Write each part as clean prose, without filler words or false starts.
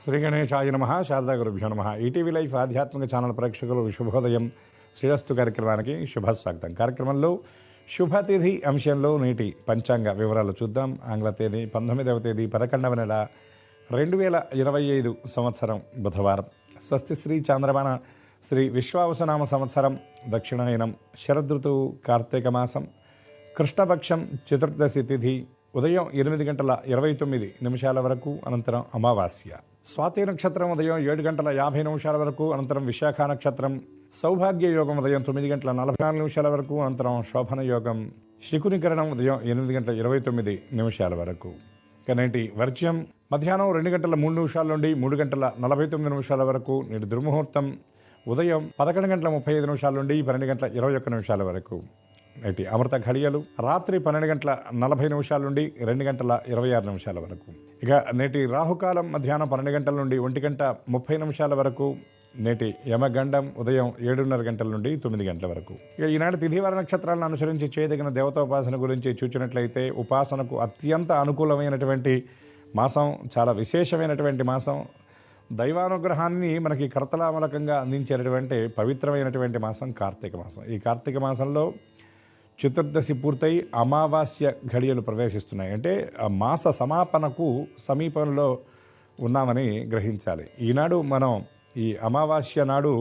శ్రీ గణేశాయ నమః. శారదా గురుభ్యో నమః. ఈటీవీ లైఫ్ ఆధ్యాత్మిక ఛానల్ ప్రేక్షకులు శుభోదయం శ్రీరస్తు కార్యక్రమానికి శుభస్వాగతం. కార్యక్రమంలో శుభతిథి అంశంలో నేటి పంచాంగ వివరాలు చూద్దాం. ఆంగ్ల తేదీ 19వ తేదీ 11వ నెల 2025 సంవత్సరం బుధవారం. స్వస్తి శ్రీ చాంద్రమాన శ్రీ విశ్వావసనామ సంవత్సరం దక్షిణాయనం శరదృతువు కార్తీక మాసం కృష్ణపక్షం చతుర్దశి తిథి ఉదయం 8:29 వరకు, అనంతరం అమావాస్య. స్వాతి నక్షత్రం ఉదయం 7:50 వరకు, అనంతరం విశాఖ నక్షత్రం. సౌభాగ్య యోగం ఉదయం 9:44 వరకు, అనంతరం శోభన యోగం. శకునికరణం ఉదయం 8:29 వరకు. నేటి వర్జ్యం మధ్యాహ్నం 2:03 నుండి 3:49 వరకు. నేటి దుర్ముహూర్తం ఉదయం 11:35 నుండి 12:21 వరకు. నేటి అమృత ఘడియలు రాత్రి 12:40 నుండి 2:26 వరకు. ఇక నేటి రాహుకాలం మధ్యాహ్నం 12 నుండి 1:30 వరకు. నేటి యమగండం ఉదయం 7:30 నుండి 9 వరకు. ఇక ఈనాడు తిథివార నక్షత్రాలను అనుసరించి చేయదగిన దేవతోపాసన గురించి చూచినట్లయితే, ఉపాసనకు అత్యంత అనుకూలమైనటువంటి మాసం, చాలా విశేషమైనటువంటి మాసం, దైవానుగ్రహాన్ని మనకి కర్తలామలకంగా అందించేటటువంటి పవిత్రమైనటువంటి మాసం కార్తీక మాసం. ఈ కార్తీక మాసంలో చతుర్దశి పూర్తయి అమావాస్య ఘడియలు ప్రవేశిస్తున్నాయి. అంటే ఆ మాస సమాపనకు సమీపంలో ఉన్నామని గ్రహించాలి. ఈనాడు మనం ఈ అమావాస్య నాడు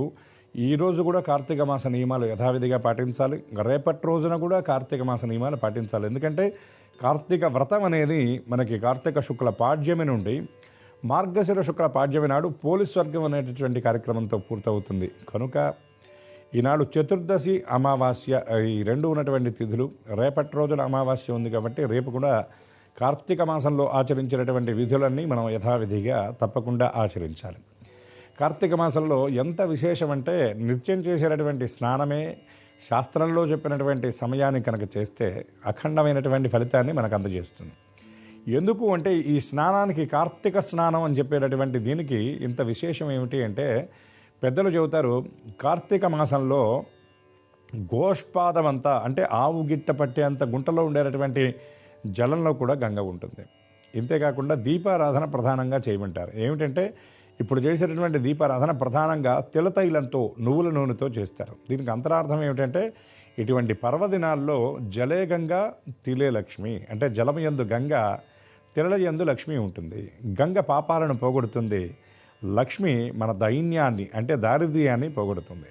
ఈరోజు కూడా కార్తీక మాస నియమాలు యథావిధిగా పాటించాలి. రేపటి రోజున కూడా కార్తీక మాస నియమాలు పాటించాలి. ఎందుకంటే కార్తీక వ్రతం అనేది మనకి కార్తీక శుక్ల పాడ్యమి నుండి మార్గశిర శుక్ల పాడ్యమి నాడు పోలీస్ వర్గం అనేటటువంటి కార్యక్రమంతో పూర్తవుతుంది. కనుక ఈనాడు చతుర్దశి అమావాస్య ఈ రెండు ఉన్నటువంటి తిథులు. రేపటి రోజున అమావాస్య ఉంది కాబట్టి రేపు కూడా కార్తీక మాసంలో ఆచరించినటువంటి విధులన్నీ మనం యథావిధిగా తప్పకుండా ఆచరించాలి. కార్తీక మాసంలో ఎంత విశేషం అంటే, నిత్యం చేసేటటువంటి స్నానమే శాస్త్రంలో చెప్పినటువంటి సమయాన్ని కనుక చేస్తే అఖండమైనటువంటి ఫలితాన్ని మనకు అందజేస్తుంది. ఎందుకు అంటే, ఈ స్నానానికి కార్తీక స్నానం అని చెప్పేటటువంటి దీనికి ఇంత విశేషం ఏమిటి అంటే, పెద్దలు చెబుతారు, కార్తీక మాసంలో గోష్పాదం అంతా, అంటే ఆవు గిట్ట పట్టేంత గుంటలో ఉండేటటువంటి జలంలో కూడా గంగ ఉంటుంది. ఇంతేకాకుండా దీపారాధన ప్రధానంగా చేయమంటారు. ఏమిటంటే, ఇప్పుడు చేసేటటువంటి దీపారాధన ప్రధానంగా తిలతైలంతో, నువ్వుల నూనెతో చేస్తారు. దీనికి అంతరార్థం ఏమిటంటే, ఇటువంటి పర్వదినాల్లో జలే గంగా తిలే లక్ష్మి, అంటే జలము యందు గంగ, తిలల యందు లక్ష్మి ఉంటుంది. గంగ పాపాలను పోగొడుతుంది, లక్ష్మి మన దైన్యాన్ని అంటే దారిద్ర్యాన్ని పోగొడుతుంది.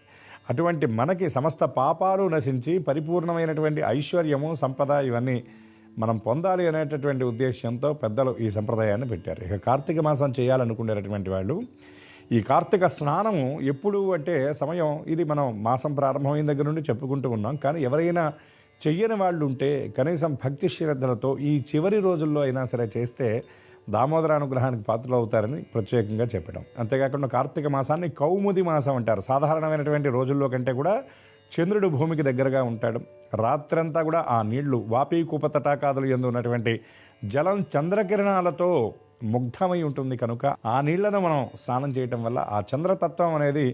అటువంటి మనకి సమస్త పాపాలు నశించి పరిపూర్ణమైనటువంటి ఐశ్వర్యము, సంపద ఇవన్నీ మనం పొందాలి అనేటటువంటి ఉద్దేశంతో పెద్దలు ఈ సంప్రదాయాన్ని పెట్టారు. ఇక కార్తీక మాసం చేయాలనుకునేటటువంటి వాళ్ళు ఈ కార్తీక స్నానము ఎప్పుడు అంటే సమయం, ఇది మనం మాసం ప్రారంభమైన దగ్గర నుండి చెప్పుకుంటూ ఉన్నాం. కానీ ఎవరైనా చెయ్యని వాళ్ళు ఉంటే కనీసం భక్తి శ్రద్ధలతో ఈ చివరి రోజుల్లో అయినా సరే చేస్తే దామోదర అనుగ్రహానికి పాత్రలు అవుతారని ప్రత్యేకంగా చెప్పడం. అంతేకాకుండా కార్తీక మాసాన్ని కౌముది మాసం అంటారు. సాధారణమైనటువంటి రోజుల్లో కంటే కూడా చంద్రుడు భూమికి దగ్గరగా ఉంటాడు. రాత్రంతా కూడా ఆ నీళ్లు వాపీ కూప తటాకాదులు యందు ఉన్నటువంటి జలం చంద్రకిరణాలతో ముగ్ధమై ఉంటుంది. కనుక ఆ నీళ్లను మనం స్నానం చేయటం వల్ల ఆ చంద్రతత్వం అనేది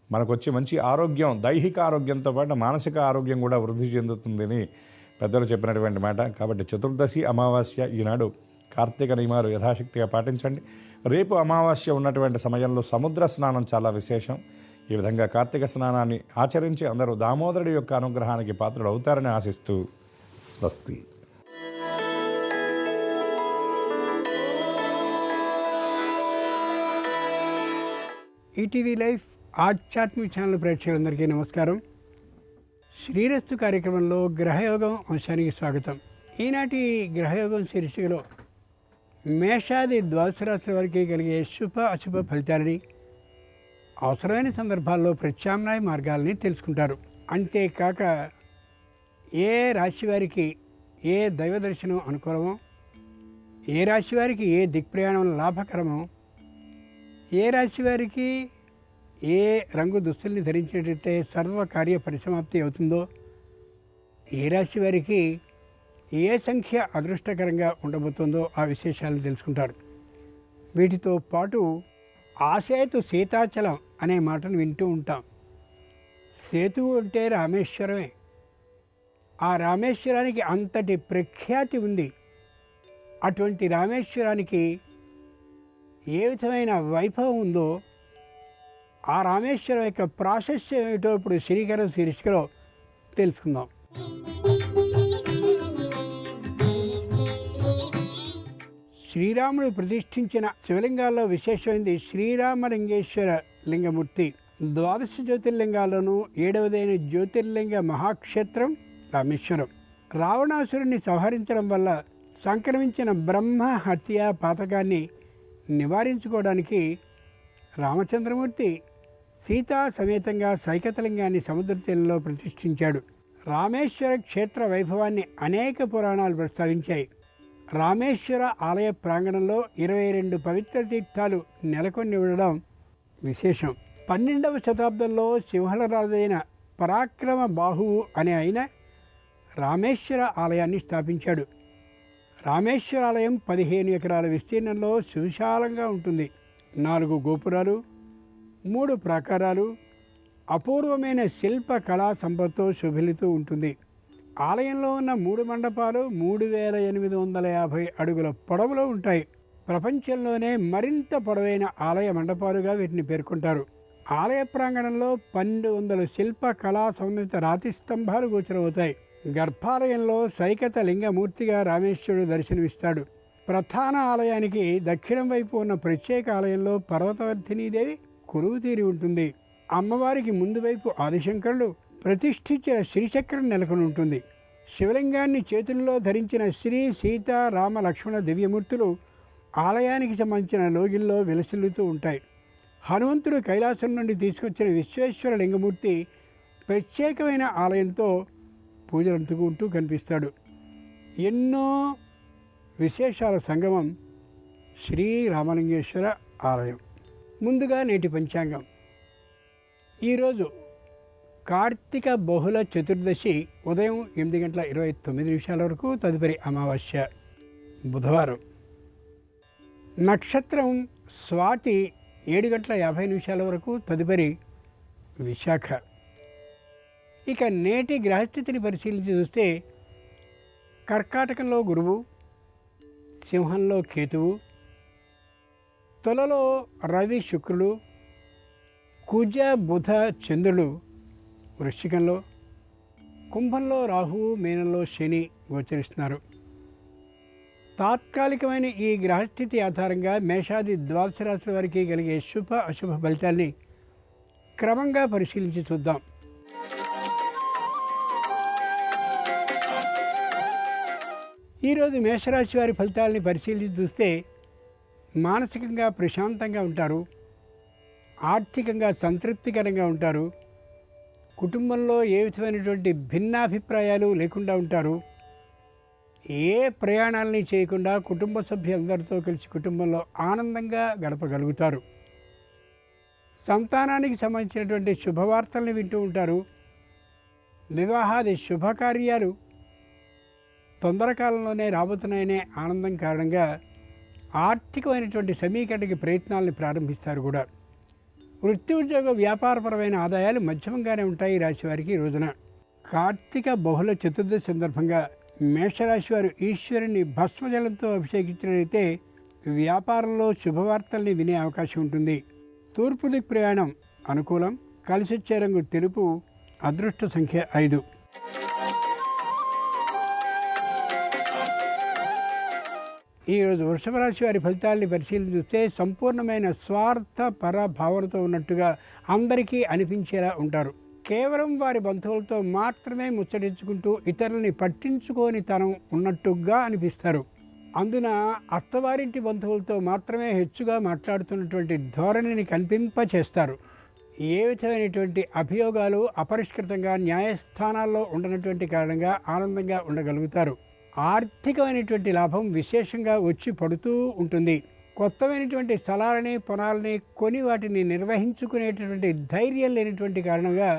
మనకు వచ్చి మంచి ఆరోగ్యం, దైహిక ఆరోగ్యంతో పాటు మానసిక ఆరోగ్యం కూడా వృద్ధి చెందుతుందని పెద్దలు చెప్పినటువంటి మాట. కాబట్టి చతుర్దశి అమావాస్య ఈనాడు కార్తీక నియమాలు యథాశక్తిగా పాటించండి. రేపు అమావాస్య ఉన్నటువంటి సమయంలో సముద్ర స్నానం చాలా విశేషం. ఈ విధంగా కార్తీక స్నానాన్ని ఆచరించి అందరూ దామోదరుడి యొక్క అనుగ్రహానికి పాత్రలు అవుతారని ఆశిస్తూ స్వస్తి. ఈటీవీ లైఫ్ ఆధ్యాత్మిక ఛానల్ ప్రేక్షకులందరికీ నమస్కారం. శ్రీరస్తు కార్యక్రమంలో గ్రహయోగం అంశానికి స్వాగతం. ఈనాటి గ్రహయోగం శీర్షికలో మేషాది ద్వాదశ రాశుల వారికి కలిగే శుభ అశుభ ఫలితాలని, అవసరమైన సందర్భాల్లో ప్రత్యామ్నాయ మార్గాలని తెలుసుకుంటారు. అంతేకాక ఏ రాశి వారికి ఏ దైవ దర్శనం అనుకూలమో, ఏ రాశి వారికి ఏ దిక్ప్రయాణం లాభకరమో, ఏ రాశి వారికి ఏ రంగు దుస్తుల్ని ధరించినట్లయితే సర్వకార్య పరిసమాప్తి అవుతుందో, ఏ రాశి వారికి ఏ సంఖ్య అదృష్టకరంగా ఉండబోతుందో ఆ విశేషాలను తెలుసుకుంటారు. వీటితో పాటు ఆసేతు సీతాచలం అనే మాటను వింటూ ఉంటాం. సేతువు అంటే రామేశ్వరమే. ఆ రామేశ్వరానికి అంతటి ప్రఖ్యాతి ఉంది. అటువంటి రామేశ్వరానికి ఏ విధమైన వైభవం ఉందో ఆ రామేశ్వరం యొక్క ప్రాశస్యం ఏమిటో ఇప్పుడు శ్రీకరం శీర్షికలో తెలుసుకుందాం. శ్రీరాముడు ప్రతిష్ఠించిన శివలింగాల్లో విశేషమైంది శ్రీరామలింగేశ్వర లింగమూర్తి. ద్వాదశ జ్యోతిర్లింగాల్లోనూ 7వదైన జ్యోతిర్లింగ మహాక్షేత్రం రామేశ్వరం. రావణాసురుణ్ణి సంహరించడం వల్ల సంక్రమించిన బ్రహ్మ హత్య పాతకాన్ని నివారించుకోవడానికి రామచంద్రమూర్తి సీతా సమేతంగా సైకతలింగాన్ని సముద్ర తీరంలో ప్రతిష్ఠించాడు. రామేశ్వర క్షేత్ర వైభవాన్ని అనేక పురాణాలు ప్రస్తావించాయి. రామేశ్వర ఆలయ ప్రాంగణంలో 22 పవిత్ర తీర్థాలు నెలకొని ఉండడం విశేషం. 12వ శతాబ్దంలో సింహళ రాజైన పరాక్రమ బాహువు అనే ఆయన రామేశ్వర ఆలయాన్ని స్థాపించాడు. రామేశ్వర ఆలయం 15 ఎకరాల విస్తీర్ణంలో సువిశాలంగా ఉంటుంది. 4 గోపురాలు, 3 ప్రాకారాలు, అపూర్వమైన శిల్ప కళా సంపదతో శోభిల్లుతూ ఉంటుంది. ఆలయంలో ఉన్న 3 మండపాలు 3850 అడుగుల పొడవులో ఉంటాయి. ప్రపంచంలోనే మరింత పొడవైన ఆలయ మండపాలుగా వీటిని పేర్కొంటారు. ఆలయ ప్రాంగణంలో 1200 శిల్ప కళా సంబంధిత రాతి స్తంభాలు గోచరమవుతాయి. గర్భాలయంలో సైకత లింగమూర్తిగా రామేశ్వరుడు దర్శనమిస్తాడు. ప్రధాన ఆలయానికి దక్షిణం వైపు ఉన్న ప్రత్యేక ఆలయంలో పర్వతవర్ధినీదేవి కొలువు తీరి ఉంటుంది. అమ్మవారికి ముందు వైపు ఆదిశంకరుడు ప్రతిష్ఠించిన శ్రీచక్రం నెలకొని ఉంటుంది. శివలింగాన్ని చేతుల్లో ధరించిన శ్రీ సీత రామ లక్ష్మణ దివ్యమూర్తులు ఆలయానికి సంబంధించిన లోగిల్లో విలసిల్లుతూ ఉంటాయి. హనుమంతుడు కైలాసం నుండి తీసుకొచ్చిన విశ్వేశ్వర లింగమూర్తి ప్రత్యేకమైన ఆలయంతో పూజలు అందుకుంటూ కనిపిస్తాడు. ఎన్నో విశేషాల సంగమం శ్రీ రామలింగేశ్వర ఆలయం. ముందుగా నేటి పంచాంగం. ఈరోజు కార్తీక బహుళ చతుర్దశి ఉదయం 8:29 వరకు, తదుపరి అమావాస్య బుధవారం. నక్షత్రం స్వాతి 7:50 వరకు, తదుపరి విశాఖ. ఇక నేటి గ్రహస్థితిని పరిశీలించి చూస్తే కర్కాటకంలో గురువు, సింహంలో కేతువు, తులలో రవి శుక్రుడు, కుజ బుధ చంద్రుడు వృశ్చికంలో, కుంభంలో రాహువు, మీనంలో శని గోచరిస్తున్నారు. తాత్కాలికమైన ఈ గ్రహస్థితి ఆధారంగా మేషాది ద్వాదశ రాశుల వారికి కలిగే శుభ అశుభ ఫలితాల్ని క్రమంగా పరిశీలించి చూద్దాం. ఈరోజు మేషరాశి వారి ఫలితాలని పరిశీలించి చూస్తే మానసికంగా ప్రశాంతంగా ఉంటారు, ఆర్థికంగా సంతృప్తికరంగా ఉంటారు, కుటుంబంలో ఏ విధమైనటువంటి భిన్నాభిప్రాయాలు లేకుండా ఉంటారు, ఏ ప్రయాణాలని చేయకుండా కుటుంబ సభ్యులందరితో కలిసి కుటుంబంలో ఆనందంగా గడపగలుగుతారు. సంతానానికి సంబంధించినటువంటి శుభవార్తల్ని వింటూ ఉంటారు. వివాహాది శుభకార్యాలు తొందరకాలంలోనే రాబోతున్నాయనే ఆనందం కారణంగా ఆర్థికమైనటువంటి సమీకరణకి ప్రయత్నాలను ప్రారంభిస్తారు కూడా. వృత్తి ఉద్యోగ వ్యాపారపరమైన ఆదాయాలు మధ్యమంగానే ఉంటాయి రాశి వారికి ఈ రోజున. కార్తీక బహుళ చతుర్దశి సందర్భంగా మేషరాశి వారు ఈశ్వరుని భస్మజలంతో అభిషేకించినట్లయితే వ్యాపారంలో శుభవార్తల్ని వినే అవకాశం ఉంటుంది. తూర్పు దిక్ ప్రయాణం అనుకూలం. కలిసొచ్చే రంగు తెలుపు. అదృష్ట సంఖ్య 5. ఈరోజు వృషభ రాశి వారి ఫలితాలని పరిశీలన చూస్తే సంపూర్ణమైన స్వార్థ పరభావనతో ఉన్నట్టుగా అందరికీ అనిపించేలా ఉంటారు. కేవలం వారి బంధువులతో మాత్రమే ముచ్చటించుకుంటూ ఇతరులని పట్టించుకోని తనం ఉన్నట్టుగా అనిపిస్తారు. అందున అత్తవారింటి బంధువులతో మాత్రమే హెచ్చుగా మాట్లాడుతున్నటువంటి ధోరణిని కనిపింపచేస్తారు. ఏ విధమైనటువంటి అభియోగాలు అపరిష్కృతంగా న్యాయస్థానాల్లో ఉండనటువంటి కారణంగా ఆనందంగా ఉండగలుగుతారు. ఆర్థికమైనటువంటి లాభం విశేషంగా వచ్చి పడుతూ ఉంటుంది. కొత్తమైనటువంటి స్థలాలని పొలాలని కొని వాటిని నిర్వహించుకునేటటువంటి ధైర్యం లేనటువంటి కారణంగా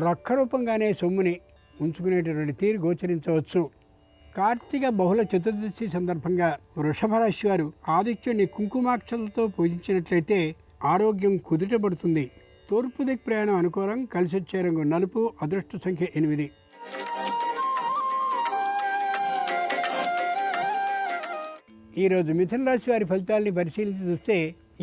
రొక్క రూపంగానే సొమ్ముని ఉంచుకునేటటువంటి తీరు గోచరించవచ్చు. కార్తీక బహుళ చతుర్దశి సందర్భంగా వృషభ రాశి వారు ఆదిత్యుని కుంకుమాక్షలతో పూజించినట్లయితే ఆరోగ్యం కుదుటపడుతుంది. తూర్పు దిక్ ప్రయాణం అనుకూలం. కలిసొచ్చే రంగు నలుపు. అదృష్ట సంఖ్య 8. ఈరోజు మిథున రాశి వారి ఫలితాలని పరిశీలించి చూస్తే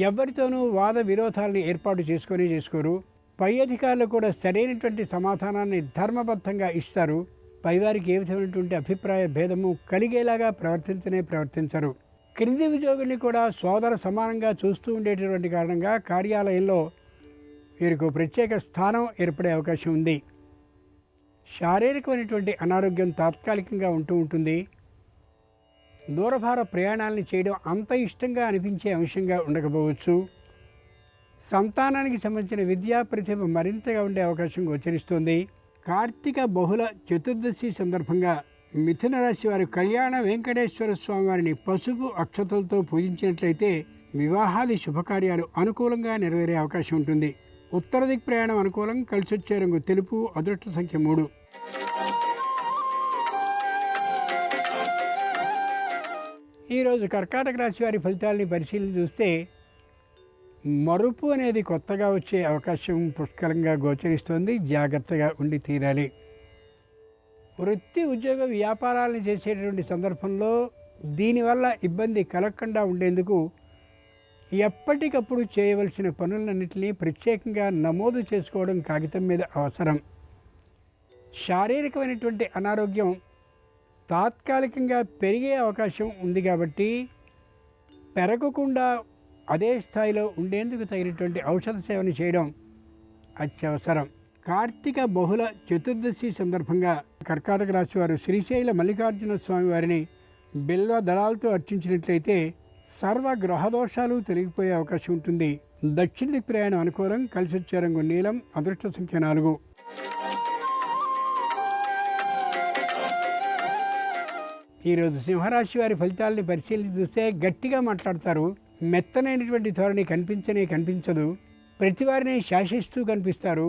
ఎవరితోనూ వాద విరోధాలను ఏర్పాటు చేసుకోరు. పై అధికారులు కూడా సరైనటువంటి సమాధానాన్ని ధర్మబద్ధంగా ఇస్తారు. పైవారికి ఏ విధమైనటువంటి అభిప్రాయ భేదము కలిగేలాగా ప్రవర్తించరు. క్రింది ఉద్యోగుల్ని కూడా సోదర సమానంగా చూస్తూ ఉండేటటువంటి కారణంగా కార్యాలయంలో వీరికి ప్రత్యేక స్థానం ఏర్పడే అవకాశం ఉంది. శారీరకమైనటువంటి అనారోగ్యం తాత్కాలికంగా ఉంటుంది. దూరభార ప్రయాణాలను చేయడం అంత ఇష్టంగా అనిపించే అంశంగా ఉండకపోవచ్చు. సంతానానికి సంబంధించిన విద్యా ప్రతిభ మరింతగా ఉండే అవకాశం గోచరిస్తుంది. కార్తీక బహుళ చతుర్దశి సందర్భంగా మిథున రాశి వారు కళ్యాణ వెంకటేశ్వర స్వామి వారిని పసుపు అక్షతలతో పూజించినట్లయితే వివాహాది శుభకార్యాలు అనుకూలంగా నెరవేరే అవకాశం ఉంటుంది. ఉత్తర దిక్ ప్రయాణం అనుకూలం. కలిసొచ్చే రంగు తెలుపు. అదృష్ట సంఖ్య 3. ఈరోజు కర్కాటక రాశి వారి ఫలితాలని పరిశీలన చూస్తే మరుపు అనేది కొత్తగా వచ్చే అవకాశం పుష్కలంగా గోచరిస్తుంది. జాగ్రత్తగా ఉండి తీరాలి. వృత్తి ఉద్యోగ వ్యాపారాలను చేసేటటువంటి సందర్భంలో దీనివల్ల ఇబ్బంది కలగకుండా ఉండేందుకు ఎప్పటికప్పుడు చేయవలసిన పనులన్నింటినీ ప్రత్యేకంగా నమోదు చేసుకోవడం కాగితం మీద అవసరం. శారీరకమైనటువంటి అనారోగ్యం తాత్కాలికంగా పెరిగే అవకాశం ఉంది కాబట్టి పెరగకుండా అదే స్థాయిలో ఉండేందుకు తగినటువంటి ఔషధ సేవను చేయడం అత్యవసరం. కార్తీక బహుళ చతుర్దశి సందర్భంగా కర్కాటక రాశి వారు శ్రీశైల మల్లికార్జున స్వామి వారిని బిల్వ దళాలతో అర్చించినట్లయితే సర్వ గ్రహదోషాలు తొలగిపోయే అవకాశం ఉంటుంది. దక్షిణ దిక్ ప్రయాణం అనుకూలం. కలిసొచ్చే రంగు నీలం. అదృష్ట సంఖ్య 4. ఈరోజు సింహరాశి వారి ఫలితాలని పరిశీలించి చూస్తే గట్టిగా మాట్లాడతారు. మెత్తనైనటువంటి ధోరణి కనిపించదు. ప్రతివారిని శాసిస్తూ కనిపిస్తారు.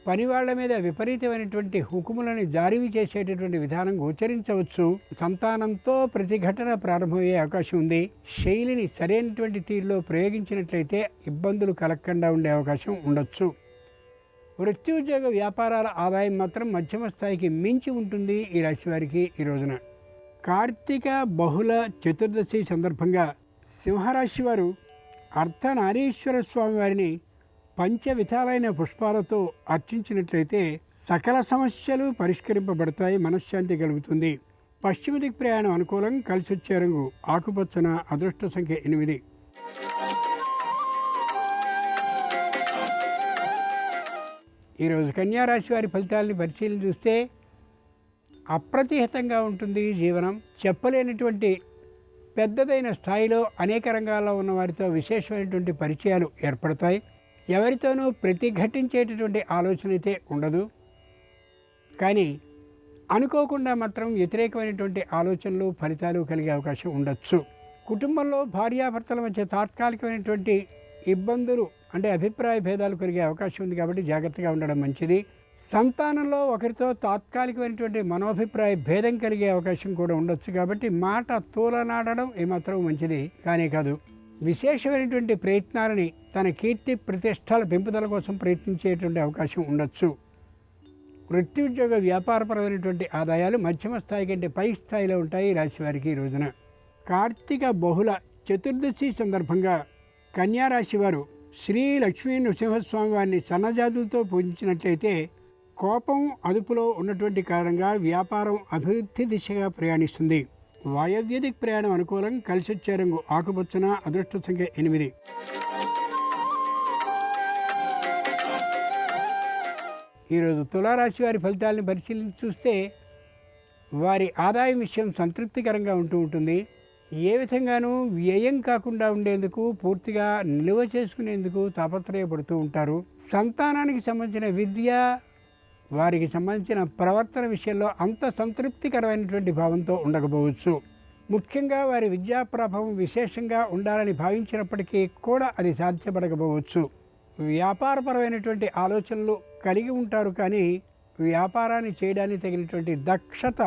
పనివాళ్ల మీద విపరీతమైనటువంటి హుకుములను జారీ చేసేటటువంటి విధానం గోచరించవచ్చు. సంతానంతో ప్రతిఘటన ప్రారంభమయ్యే అవకాశం ఉంది. శైలిని సరైనటువంటి తీరులో ప్రయోగించినట్లయితే ఇబ్బందులు కలగకుండా ఉండే అవకాశం ఉండొచ్చు. వృత్తి ఉద్యోగ వ్యాపారాల ఆదాయం మాత్రం మధ్యమ స్థాయికి మించి ఉంటుంది ఈ రాశి వారికి ఈ రోజున. కార్తీక బహుళ చతుర్దశి సందర్భంగా సింహరాశి వారు అర్ధనారీశ్వర స్వామి వారిని పంచ విధాలైన పుష్పాలతో అర్చించినట్లయితే సకల సమస్యలు పరిష్కరింపబడతాయి. మనశ్శాంతి కలుగుతుంది. పశ్చిమ దిక్ ప్రయాణం అనుకూలం. కలిసొచ్చే రంగు ఆకుపచ్చన. అదృష్ట సంఖ్య 8. ఈరోజు కన్యారాశి వారి ఫలితాలని పరిశీలన చూస్తే అప్రతిహితంగా ఉంటుంది జీవనం. చెప్పలేనటువంటి పెద్దదైన స్థాయిలో అనేక రంగాల్లో ఉన్న వారితో విశేషమైనటువంటి పరిచయాలు ఏర్పడతాయి. ఎవరితోనూ ప్రతిఘటించేటటువంటి ఆలోచన అయితే ఉండదు. కానీ అనుకోకుండా మాత్రం వ్యతిరేకమైనటువంటి ఆలోచనలు ఫలితాలు కలిగే అవకాశం ఉండొచ్చు. కుటుంబంలో భార్యాభర్తల మధ్య తాత్కాలికమైనటువంటి ఇబ్బందులు అంటే అభిప్రాయ భేదాలు కలిగే అవకాశం ఉంది కాబట్టి జాగ్రత్తగా ఉండడం మంచిది. సంతానంలో ఒకరితో తాత్కాలికమైనటువంటి మనోభిప్రాయ భేదం కలిగే అవకాశం కూడా ఉండొచ్చు కాబట్టి మాట తూలనాడడం ఏమాత్రం మంచిది కానే కాదు. విశేషమైనటువంటి ప్రయత్నాలని తన కీర్తి ప్రతిష్టల పెంపుదల కోసం ప్రయత్నించేటువంటి అవకాశం ఉండొచ్చు. వృత్తి ఉద్యోగ వ్యాపారపరమైనటువంటి ఆదాయాలు మధ్యమ స్థాయి కంటే పై స్థాయిలో ఉంటాయి రాశివారికి ఈ రోజున. కార్తీక బహుళ చతుర్దశి సందర్భంగా కన్యారాశి వారు శ్రీ లక్ష్మీ నృసింహస్వామి వారిని సన్నజాతులతో పూజించినట్లయితే కోపం అదుపులో ఉన్నటువంటి కారణంగా వ్యాపారం అభివృద్ధి దిశగా ప్రయాణిస్తుంది. వాయవ్యదిక్ ప్రయాణం అనుకూలం. కలిసొచ్చే రంగు ఆకుపచ్చన. అదృష్ట సంఖ్య 8. ఈరోజు తులారాశి వారి ఫలితాలను పరిశీలించి చూస్తే వారి ఆదాయం విషయం సంతృప్తికరంగా ఉంటుంది. ఏ విధంగానూ వ్యయం కాకుండా ఉండేందుకు పూర్తిగా నిల్వ చేసుకునేందుకు తాపత్రయపడుతూ ఉంటారు. సంతానానికి సంబంధించిన విద్య వారికి సంబంధించిన ప్రవర్తన విషయంలో అంత సంతృప్తికరమైనటువంటి భావంతో ఉండకపోవచ్చు. ముఖ్యంగా వారి విద్యా ప్రభావం విశేషంగా ఉండాలని భావించినప్పటికీ కూడా అది సాధ్యపడకపోవచ్చు. వ్యాపారపరమైనటువంటి ఆలోచనలు కలిగి ఉంటారు కానీ వ్యాపారాన్ని చేయడానికి తగినటువంటి దక్షత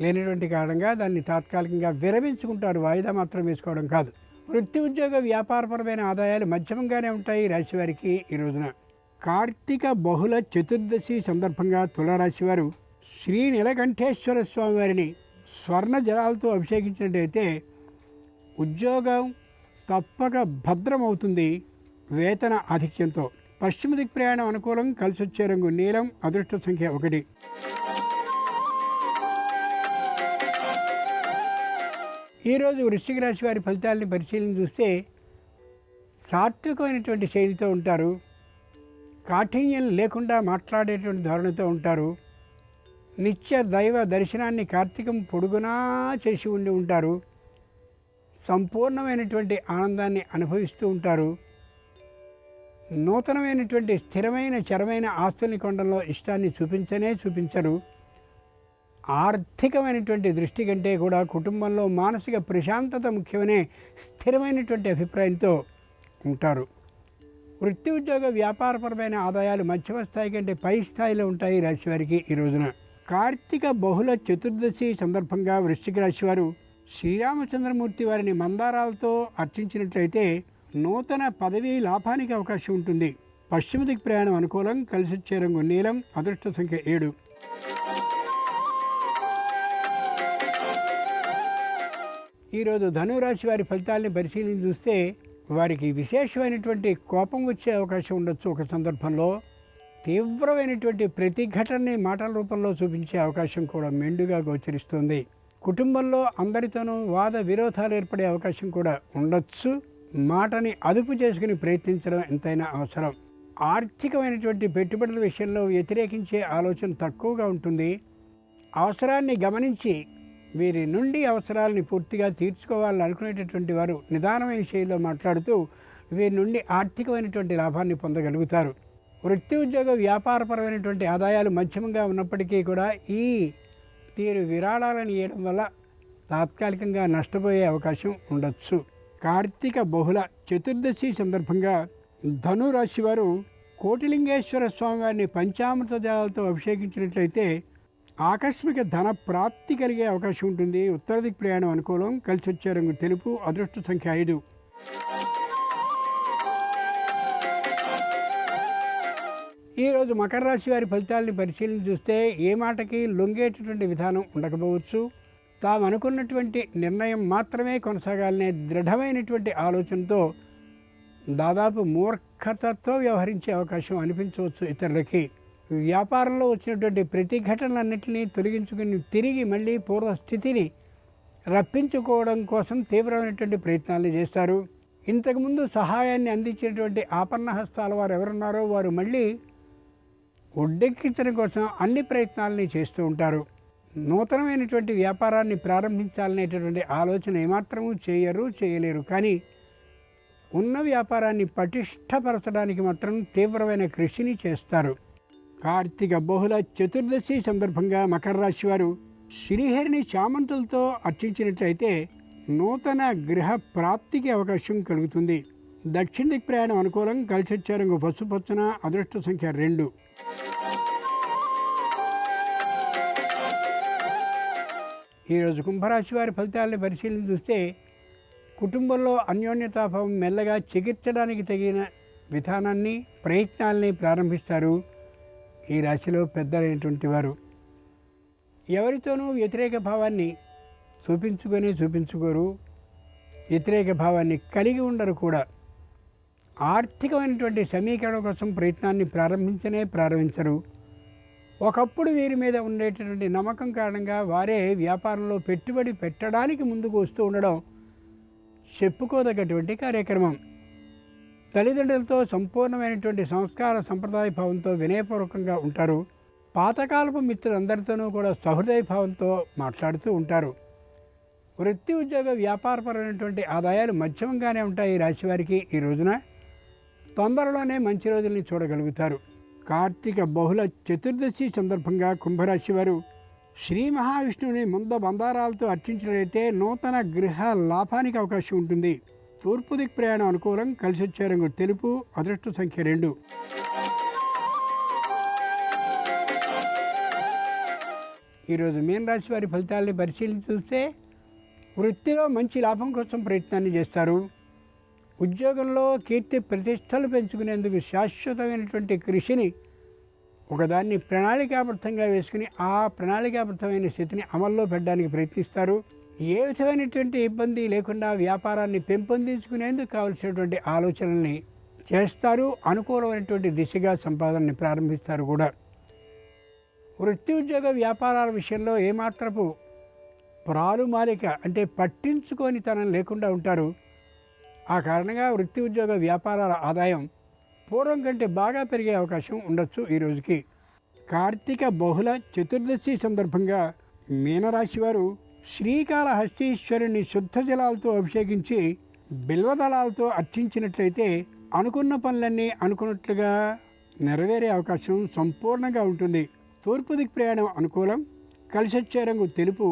లేనటువంటి కారణంగా దాన్ని తాత్కాలికంగా విరమించుకుంటారు. వాయిదా మాత్రం వేసుకోవడం కాదు. వృత్తి ఉద్యోగ వ్యాపారపరమైన ఆదాయాలు మధ్యమంగానే ఉంటాయి రాశివారికి ఈ రోజున. కార్తీక బహుళ చతుర్దశి సందర్భంగా తులారాశి వారు శ్రీ నీలకంఠేశ్వర స్వామి వారిని స్వర్ణ జలాలతో అభిషేకించినట్టయితే ఉద్యోగం తప్పక భద్రమవుతుంది వేతన ఆధిక్యంతో. పశ్చిమ దిక్ ప్రయాణం అనుకూలం, కలిసి వచ్చే రంగు నీలం, అదృష్ట సంఖ్య 1. ఈరోజు వృశ్చిక రాశి వారి ఫలితాలని పరిశీలన చూస్తే సాత్వికమైనటువంటి శైలితో ఉంటారు, కాఠిన్యం లేకుండా మాట్లాడేటువంటి ధోరణితో ఉంటారు, నిత్య దైవ దర్శనాన్ని కార్తీకం పొడుగునా చేసి ఉంటారు, సంపూర్ణమైనటువంటి ఆనందాన్ని అనుభవిస్తూ ఉంటారు, నూతనమైనటువంటి స్థిరమైన చరమైన ఆస్తుల్ని కొనడంలో ఇష్టాన్ని చూపించరు. ఆర్థికమైనటువంటి దృష్టి కంటే కూడా కుటుంబంలో మానసిక ప్రశాంతత ముఖ్యమనే స్థిరమైనటువంటి అభిప్రాయంతో ఉంటారు. వృత్తి ఉద్యోగ వ్యాపారపరమైన ఆదాయాలు మధ్యమ స్థాయి కంటే పై స్థాయిలో ఉంటాయి రాశి వారికి ఈ రోజున. కార్తీక బహుళ చతుర్దశి సందర్భంగా వృశ్చిక రాశి వారు శ్రీరామచంద్రమూర్తి వారిని మందారాలతో అర్చించినట్లయితే నూతన పదవీ లాభానికి అవకాశం ఉంటుంది. పశ్చిమ దిక్ ప్రయాణం అనుకూలం, కలిసి వచ్చే రంగు నీలం, అదృష్ట సంఖ్య 7. ఈరోజు ధనురాశి వారి ఫలితాలని పరిశీలన చూస్తే వారికి విశేషమైనటువంటి కోపం వచ్చే అవకాశం ఉండొచ్చు. ఒక సందర్భంలో తీవ్రమైనటువంటి ప్రతిఘటనని మాటల రూపంలో చూపించే అవకాశం కూడా మెండుగా గోచరిస్తుంది. కుటుంబంలో అందరితోనూ వాద విరోధాలు ఏర్పడే అవకాశం కూడా ఉండొచ్చు. మాటని అదుపు చేసుకుని ప్రయత్నించడం ఎంతైనా అవసరం. ఆర్థికమైనటువంటి పెట్టుబడుల విషయంలో వ్యతిరేకించే ఆలోచన తక్కువగా ఉంటుంది. అవసరాన్ని గమనించి వీరి నుండి అవసరాలని పూర్తిగా తీర్చుకోవాలని అనుకునేటటువంటి వారు నిదానమైన శైలిలో మాట్లాడుతూ వీరి నుండి ఆర్థికమైనటువంటి లాభాన్ని పొందగలుగుతారు. వృత్తి ఉద్యోగ వ్యాపారపరమైనటువంటి ఆదాయాలు మధ్యమంగా ఉన్నప్పటికీ కూడా ఈ తీరు విరాళాలను ఇవ్వడం వల్ల తాత్కాలికంగా నష్టపోయే అవకాశం ఉండొచ్చు. కార్తీక బహుళ చతుర్దశి సందర్భంగా ధనురాశి వారు కోటిలింగేశ్వర స్వామివారిని పంచామృత జలాలతో అభిషేకించినట్లయితే ఆకస్మిక ధన ప్రాప్తి కలిగే అవకాశం ఉంటుంది. ఉత్తర దిక్ ప్రయాణం అనుకూలం, కలిసి వచ్చే రంగు తెలుపు, అదృష్ట సంఖ్య 5. ఈరోజు మకర రాశి వారి ఫలితాలని పరిశీలన చూస్తే ఏ మాటకి లొంగేటటువంటి విధానం ఉండకపోవచ్చు. తాము అనుకున్నటువంటి నిర్ణయం మాత్రమే కొనసాగాలనే దృఢమైనటువంటి ఆలోచనతో దాదాపు మూర్ఖతతో వ్యవహరించే అవకాశం అనిపించవచ్చు ఇతరులకి. వ్యాపారంలో వచ్చినటువంటి ప్రతిఘటనలన్నింటినీ తొలగించుకుని తిరిగి మళ్ళీ పూర్వస్థితిని రప్పించుకోవడం కోసం తీవ్రమైనటువంటి ప్రయత్నాలు చేస్తారు. ఇంతకుముందు సహాయాన్ని అందించినటువంటి ఆపన్న హస్తాల వారు ఎవరున్నారో వారు మళ్ళీ ఒడ్డెక్కించడం కోసం అన్ని ప్రయత్నాలని చేస్తూ ఉంటారు. నూతనమైనటువంటి వ్యాపారాన్ని ప్రారంభించాలనేటటువంటి ఆలోచన ఏమాత్రమూ చేయలేరు. కానీ ఉన్న వ్యాపారాన్ని పటిష్టపరచడానికి మాత్రం తీవ్రమైన కృషిని చేస్తారు. కార్తీక బహుళ చతుర్దశి సందర్భంగా మకర రాశి వారు శ్రీహరిని చామంతులతో అర్చించినట్లయితే నూతన గృహ ప్రాప్తికి అవకాశం కలుగుతుంది. దక్షిణ దిక్ ప్రయాణం అనుకూలం, కలిసి వచ్చే రంగు పసుపచ్చన, అదృష్ట సంఖ్య 2. ఈరోజు కుంభరాశి వారి ఫలితాలను పరిశీలన చూస్తే కుటుంబంలో అన్యోన్యతాభావం మెల్లగా చికిత్సడానికి తగిన విధానాన్ని ప్రయత్నాలని ప్రారంభిస్తారు. ఈ రాశిలో పెద్దలైనటువంటి వారు ఎవరితోనూ వ్యతిరేక భావాన్ని చూపించుకోరు, వ్యతిరేక భావాన్ని కలిగి ఉండరు కూడా. ఆర్థికమైనటువంటి సమీకరణ కోసం ప్రయత్నాన్ని ప్రారంభించరు. ఒకప్పుడు వీరి మీద ఉండేటటువంటి నమ్మకం కారణంగా వారే వ్యాపారంలో పెట్టుబడి పెట్టడానికి ముందుకు వస్తూ ఉండడం చెప్పుకోదగ్గటువంటి కార్యక్రమం. తల్లిదండ్రులతో సంపూర్ణమైనటువంటి సంస్కార సంప్రదాయ భావంతో వినయపూర్వకంగా ఉంటారు. పాతకాలపు మిత్రులందరితోనూ కూడా సహృదయ భావంతో మాట్లాడుతూ ఉంటారు. వృత్తి ఉద్యోగ వ్యాపారపరమైనటువంటి ఆదాయాలు మధ్యమంగానే ఉంటాయి. ఈ రాశి వారికి ఈ రోజున తొందరలోనే మంచి రోజుల్ని చూడగలుగుతారు. కార్తీక బహుళ చతుర్దశి సందర్భంగా కుంభరాశి వారు శ్రీ మహావిష్ణువుని ముంద బందారాలతో అర్చించినట్లయితే నూతన గృహ లాభానికి అవకాశం ఉంటుంది. తూర్పు దిక్ ప్రయాణం అనుకూలం, కలిసి వచ్చే రంగు తెలుపు, అదృష్ట సంఖ్య 2. ఈరోజు మీన రాశి వారి ఫలితాలని పరిశీలించి చూస్తే వృత్తిలో మంచి లాభం కోసం ప్రయత్నాన్ని చేస్తారు. ఉద్యోగంలో కీర్తి ప్రతిష్టలు పెంచుకునేందుకు శాశ్వతమైనటువంటి కృషిని ఒకదాన్ని ప్రణాళికాబద్ధంగా వేసుకుని ఆ ప్రణాళికాబద్ధమైన స్థితిని అమల్లో పెట్టడానికి ప్రయత్నిస్తారు. ఏ విధమైనటువంటి ఇబ్బంది లేకుండా వ్యాపారాన్ని పెంపొందించుకునేందుకు కావలసినటువంటి ఆలోచనల్ని చేస్తారు. అనుకూలమైనటువంటి దిశగా సంపాదనని ప్రారంభిస్తారు కూడా. వృత్తి ఉద్యోగ వ్యాపారాల విషయంలో ఏమాత్రపు ప్రాలుమాలిక అంటే పట్టించుకొని తనం లేకుండా ఉంటారు. ఆ కారణంగా వృత్తి ఉద్యోగ వ్యాపారాల ఆదాయం పూర్వం కంటే బాగా పెరిగే అవకాశం ఉండొచ్చు. ఈ రోజుకి కార్తీక బహుళ చతుర్దశి సందర్భంగా మీనరాశి వారు శ్రీకాళహస్తీశ్వరుని శుద్ధ జలాలతో అభిషేకించి బిల్వదళాలతో అర్చించినట్లయితే అనుకున్న పనులన్నీ అనుకున్నట్లుగా నెరవేరే అవకాశం సంపూర్ణంగా ఉంటుంది. తూర్పు దిక్కు ప్రయాణం అనుకూలం. కలిసొచ్చే రంగు తెలుపు.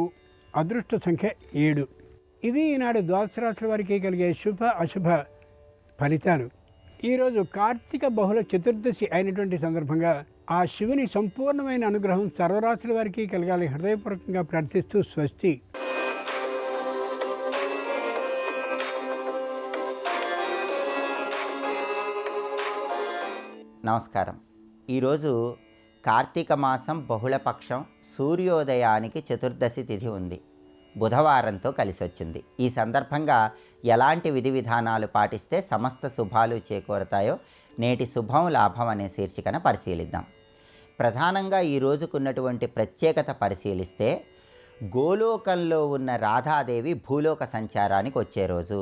అదృష్ట సంఖ్య 7. ఇవి ఈనాడు ద్వాదశ రాశుల వారికి కలిగే శుభ అశుభ ఫలితాలు. ఈరోజు కార్తీక బహుళ చతుర్దశి అయినటువంటి సందర్భంగా ఆ శివుని సంపూర్ణమైన అనుగ్రహం సర్వరాశుల వారికి కలగాలి హృదయపూర్వకంగా ప్రార్థిస్తూ స్వస్తి. నమస్కారం. ఈరోజు కార్తీక మాసం బహుళపక్షం, సూర్యోదయానికి చతుర్దశి తిథి ఉంది. బుధవారంతో కలిసి వచ్చింది. ఈ సందర్భంగా ఎలాంటి విధి విధానాలు పాటిస్తే సమస్త శుభాలు చేకూరతాయో నేటి శుభం లాభం అనే శీర్షికన పరిశీలిద్దాం. ప్రధానంగా ఈ రోజుకున్నటువంటి ప్రత్యేకత పరిశీలిస్తే గోలోకంలో ఉన్న రాధాదేవి భూలోక సంచారానికి వచ్చే రోజు.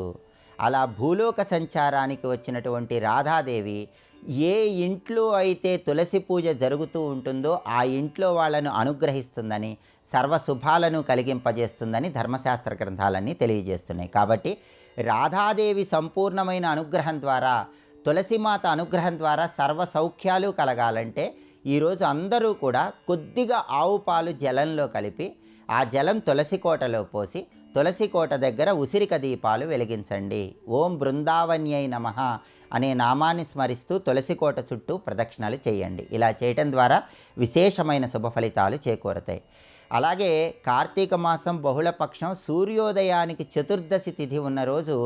అలా భూలోక సంచారానికి వచ్చినటువంటి రాధాదేవి ఏ ఇంట్లో అయితే తులసి పూజ జరుగుతూ ఉంటుందో ఆ ఇంట్లో వాళ్ళను అనుగ్రహిస్తుందని, సర్వశుభాలను కలిగింపజేస్తుందని ధర్మశాస్త్ర గ్రంథాలన్నీ తెలియజేస్తున్నాయి. కాబట్టి రాధాదేవి సంపూర్ణమైన అనుగ్రహం ద్వారా, తులసిమాత అనుగ్రహం ద్వారా సర్వ సౌఖ్యాలు కలగాలంటే ఈరోజు అందరూ కూడా కొద్దిగా ఆవు పాలు జలంలో కలిపి ఆ జలం తులసి కోటలో పోసి తులసి కోట దగ్గర ఉసిరిక దీపాలు వెలిగించండి. ఓం బృందావన్యై నమః అనే నామాన్ని స్మరిస్తూ తులసి కోట చుట్టూ ప్రదక్షిణలు చేయండి. ఇలా చేయటం ద్వారా విశేషమైన శుభ ఫలితాలు చేకూరతాయి. అలాగే కార్తీక మాసం బహుళపక్షం సూర్యోదయానికి చతుర్దశి తిథి ఉన్న రోజు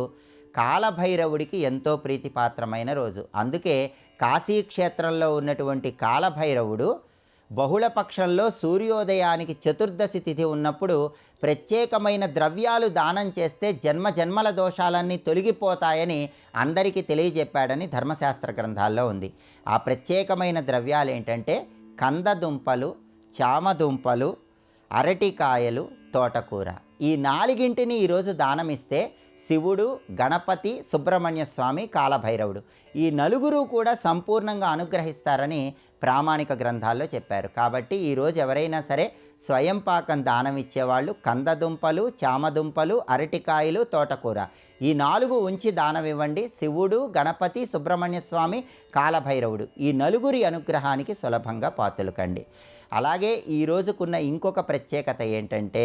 కాలభైరవుడికి ఎంతో ప్రీతిపాత్రమైన రోజు. అందుకే కాశీక్షేత్రంలో ఉన్నటువంటి కాలభైరవుడు బహుళపక్షంలో సూర్యోదయానికి చతుర్దశి తిథి ఉన్నప్పుడు ప్రత్యేకమైన ద్రవ్యాలు దానం చేస్తే జన్మజన్మల దోషాలన్నీ తొలగిపోతాయని అందరికీ తెలియజెప్పాడని ధర్మశాస్త్ర గ్రంథాల్లో ఉంది. ఆ ప్రత్యేకమైన ద్రవ్యాలు ఏంటంటే కందదుంపలు, చామదుంపలు, అరటికాయలు, తోటకూర. ఈ 4ంటిని ఈరోజు దానమిస్తే శివుడు, గణపతి, సుబ్రహ్మణ్య స్వామి, కాలభైరవుడు ఈ 4 కూడా సంపూర్ణంగా అనుగ్రహిస్తారని ప్రామాణిక గ్రంథాల్లో చెప్పారు. కాబట్టి ఈరోజు ఎవరైనా సరే స్వయం పాకం దానం ఇచ్చేవాళ్ళు కందదుంపలు, చామదుంపలు, అరటికాయలు, తోటకూర ఈ 4 ఉంచి దానం ఇవ్వండి. శివుడు, గణపతి, సుబ్రహ్మణ్య స్వామి, కాలభైరవుడు ఈ 4 అనుగ్రహానికి సులభంగా పాత్రలు కండి. అలాగే ఈ రోజుకున్న ఇంకొక ప్రత్యేకత ఏంటంటే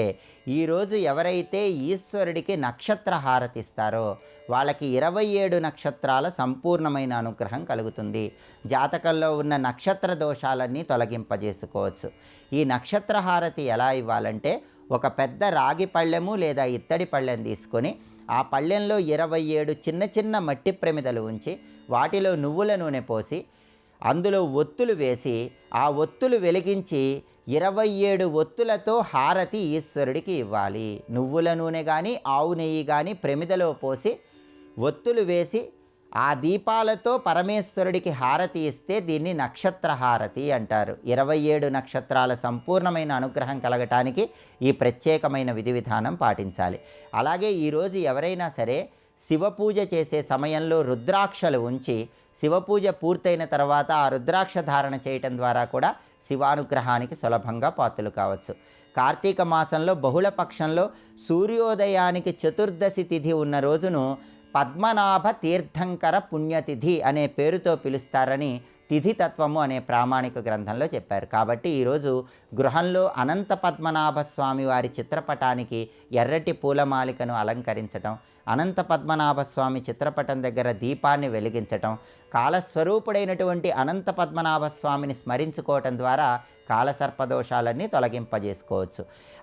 ఈరోజు ఎవరైతే ఈశ్వరుడికి నక్షత్ర హారతి ఇస్తారో వాళ్ళకి 27 నక్షత్రాల సంపూర్ణమైన అనుగ్రహం కలుగుతుంది. జాతకంలో ఉన్న నక్షత్ర దోషాలన్నీ తొలగింపజేసుకోవచ్చు. ఈ నక్షత్ర హారతి ఎలా ఇవ్వాలంటే ఒక పెద్ద రాగి పళ్ళెము లేదా ఇత్తడి పళ్ళెం తీసుకొని ఆ పళ్ళెంలో 27 చిన్న చిన్న మట్టి ప్రమిదలు ఉంచి వాటిలో నువ్వుల నూనె పోసి అందులో ఒత్తులు వేసి ఆ ఒత్తులు వెలిగించి 27 ఒత్తులతో హారతి ఈశ్వరుడికి ఇవ్వాలి. నువ్వుల నూనె కానీ ఆవు నెయ్యి కానీ ప్రమిదలో పోసి ఒత్తులు వేసి ఆ దీపాలతో పరమేశ్వరుడికి హారతి ఇస్తే దీన్ని నక్షత్ర హారతి అంటారు. 27 నక్షత్రాల సంపూర్ణమైన అనుగ్రహం కలగటానికి ఈ ప్రత్యేకమైన విధి విధానం పాటించాలి. అలాగే ఈరోజు ఎవరైనా సరే శివపూజ చేసే సమయంలో రుద్రాక్షలు ఉంచి శివపూజ పూర్తయిన తర్వాత ఆ రుద్రాక్ష ధారణ చేయటం ద్వారా కూడా శివానుగ్రహానికి సులభంగా పాత్రలు కావచ్చు. కార్తీక మాసంలో బహుళపక్షంలో సూర్యోదయానికి చతుర్దశి తిథి ఉన్న రోజును పద్మనాభ తీర్థంకర పుణ్యతిథి అనే పేరుతో పిలుస్తారని తిథితత్వము అనే ప్రామాణిక గ్రంథంలో చెప్పారు. కాబట్టి ఈరోజు గృహంలో అనంత పద్మనాభ స్వామి వారి చిత్రపటానికి ఎర్రటి పూలమాలికను అలంకరించటం, అనంత పద్మనాభ స్వామి చిత్రపటం దగ్గర దీపాన్ని వెలిగించటం, కాలస్వరూపుడైనటువంటి అనంత పద్మనాభ స్వామిని స్మరించుకోవటం ద్వారా కాలసర్పదోషాలన్నీ తొలగింపజేసుకోవచ్చు.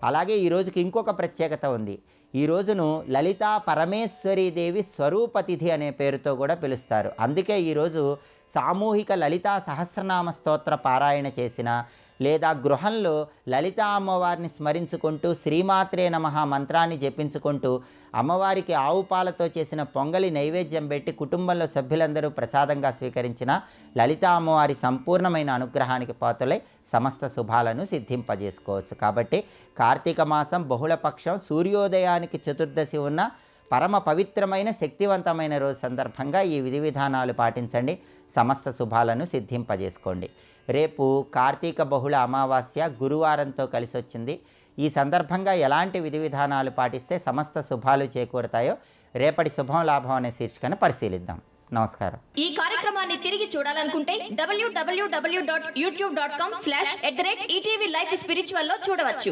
అలాగే ఈ రోజుకి ఇంకొక ప్రత్యేకత ఉంది. ఈ రోజును లలితా పరమేశ్వరీదేవి స్వరూపతిథి అనే పేరుతో కూడా పిలుస్తారు. అందుకే ఈరోజు సామూహిక లలితా సహస్రనామ స్తోత్ర పారాయణ చేసిన లేదా గృహంలో లలితా అమ్మవారిని స్మరించుకుంటూ శ్రీమాత్రే నమః మంత్రాన్ని జపించుకుంటూ అమ్మవారికి ఆవు పాలతో చేసిన పొంగలి నైవేద్యం పెట్టి కుటుంబంలో సభ్యులందరూ ప్రసాదంగా స్వీకరించిన లలితా అమ్మవారి సంపూర్ణమైన అనుగ్రహానికి పాత్రలై సమస్త శుభాలను సిద్ధింపజేసుకోవచ్చు. కాబట్టి కార్తీక మాసం బహుళపక్షం సూర్యోదయానికి చతుర్దశి ఉన్న పరమ పవిత్రమైన శక్తివంతమైన రోజు సందర్భంగా ఈ విధి విధానాలు పాటించండి, సమస్త శుభాలను సిద్ధింపజేసుకోండి. రేపు కార్తీక బహుళ అమావాస్య గురువారంతో కలిసి వచ్చింది. ఈ సందర్భంగా ఎలాంటి విధి విధానాలు పాటిస్తే సమస్త శుభాలు చేకూరుతాయో రేపటి శుభం లాభం అనే శీర్షికను పరిశీలిద్దాం. నమస్కారం. ఈ కార్యక్రమాన్ని తిరిగి చూడాలనుకుంటే www.youtube.com/ETV Life Spiritual లో చూడవచ్చు.